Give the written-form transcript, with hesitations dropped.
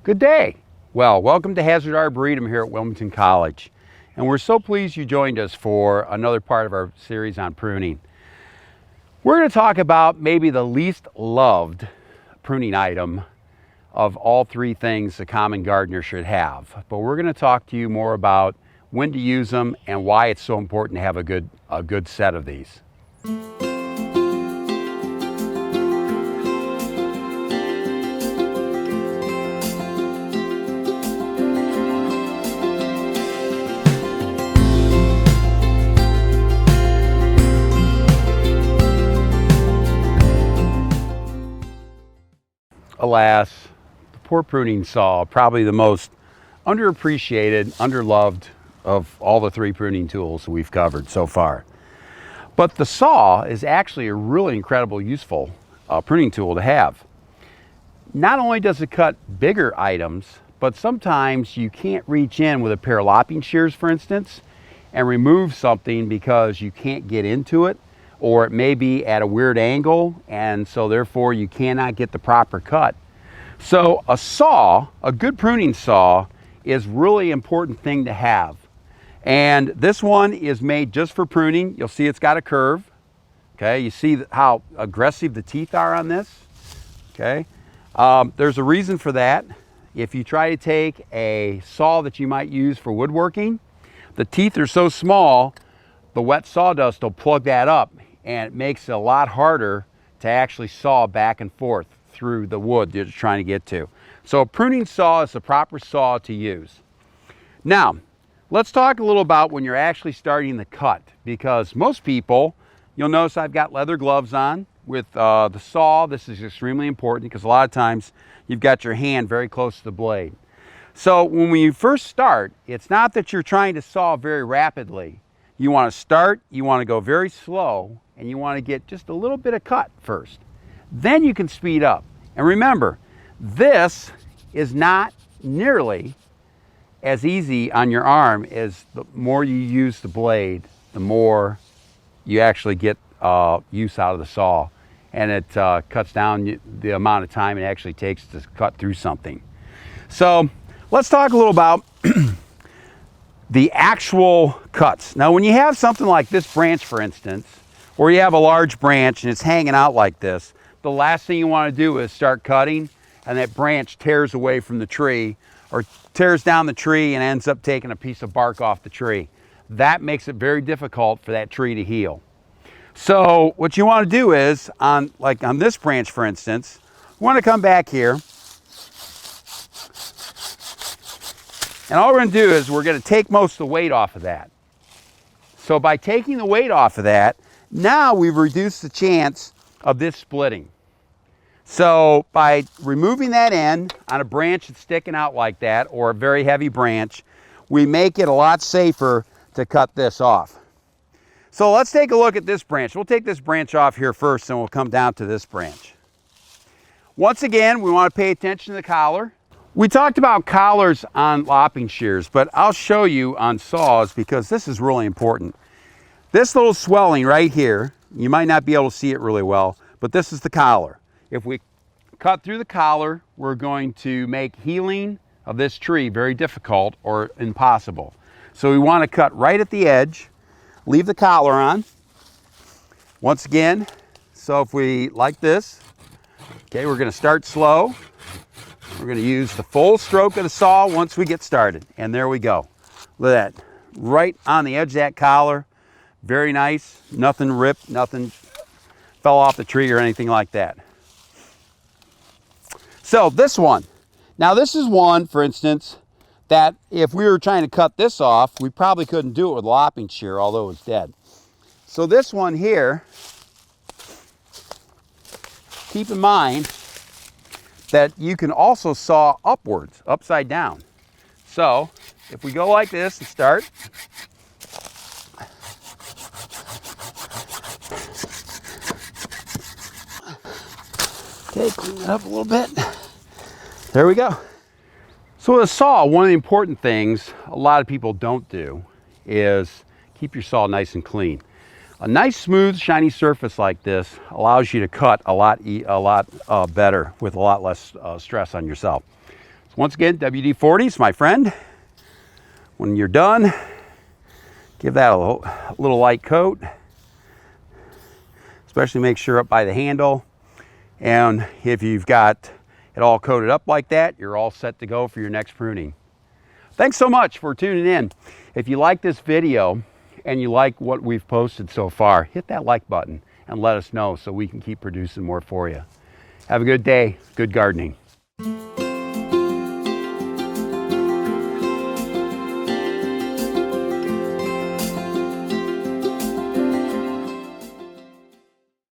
Good day. Well, welcome to Hazard Arboretum here at Wilmington College. And we're so pleased you joined us for another part of our series on pruning. We're going to talk about maybe the least loved pruning item of all three things a common gardener should have. But we're going to talk to you more about when to use them and why it's so important to have a good set of these. Alas, the poor pruning saw, probably the most underappreciated, underloved of all the three pruning tools we've covered so far. But the saw is actually a really incredible, useful pruning tool to have. Not only does it cut bigger items, but sometimes you can't reach in with a pair of lopping shears, for instance, and remove something because you can't get into it, or it may be at a weird angle, and so therefore you cannot get the proper cut. So a saw, a good pruning saw, is really important thing to have. And this one is made just for pruning. You'll see it's got a curve. Okay, you see how aggressive the teeth are on this. Okay, there's a reason for that. If you try to take a saw that you might use for woodworking, the teeth are so small, the wet sawdust will plug that up, and it makes it a lot harder to actually saw back and forth through the wood you're trying to get to. So a pruning saw is the proper saw to use. Now, let's talk a little about when you're actually starting the cut, because most people, you'll notice I've got leather gloves on with the saw. This is extremely important because a lot of times you've got your hand very close to the blade. So when you first start, it's not that you're trying to saw very rapidly. You want to start, you want to go very slow, and you want to get just a little bit of cut first. Then you can speed up. And remember, this is not nearly as easy on your arm as the more you use the blade, the more you actually get use out of the saw. And it cuts down the amount of time it actually takes to cut through something. So let's talk a little about the actual cuts. Now, when you have something like this branch, for instance, or you have a large branch and it's hanging out like this, the last thing you want to do is start cutting and that branch tears away from the tree or tears down the tree and ends up taking a piece of bark off the tree. That makes it very difficult for that tree to heal. So what you want to do is, on this branch, for instance, you want to come back here, and all we're going to do is we're going to take most of the weight off of that. So by taking the weight off of that, now we've reduced the chance of this splitting. So by removing that end on a branch that's sticking out like that, or a very heavy branch, we make it a lot safer to cut this off. So let's take a look at this branch. We'll take this branch off here first, and we'll come down to this branch. Once again, we want to pay attention to the collar. We talked about collars on lopping shears, but I'll show you on saws because this is really important. This little swelling right here, you might not be able to see it really well, but this is the collar. If we cut through the collar, we're going to make healing of this tree very difficult or impossible. So we want to cut right at the edge, leave the collar on. Once again, so if we like this, okay, we're going to start slow. We're going to use the full stroke of the saw once we get started. And there we go. Look at that. Right on the edge of that collar. Very nice. Nothing ripped, nothing fell off the tree or anything like that. So this one. Now this is one, for instance, that if we were trying to cut this off, we probably couldn't do it with a lopping shear, although it was dead. So this one here, keep in mind that you can also saw upwards, upside down. So if we go like this and start, okay, clean it up a little bit. There we go. So with a saw, one of the important things a lot of people don't do is keep your saw nice and clean. A nice, smooth, shiny surface like this allows you to cut a lot better with a lot less stress on yourself. So Once again, WD-40s, my friend. When you're done, give that a little light coat. Especially make sure up by the handle. And if you've got it all coated up like that, you're all set to go for your next pruning. Thanks so much for tuning in. If you like this video and you like what we've posted so far, hit that like button and let us know so we can keep producing more for you. Have a good day. Good gardening.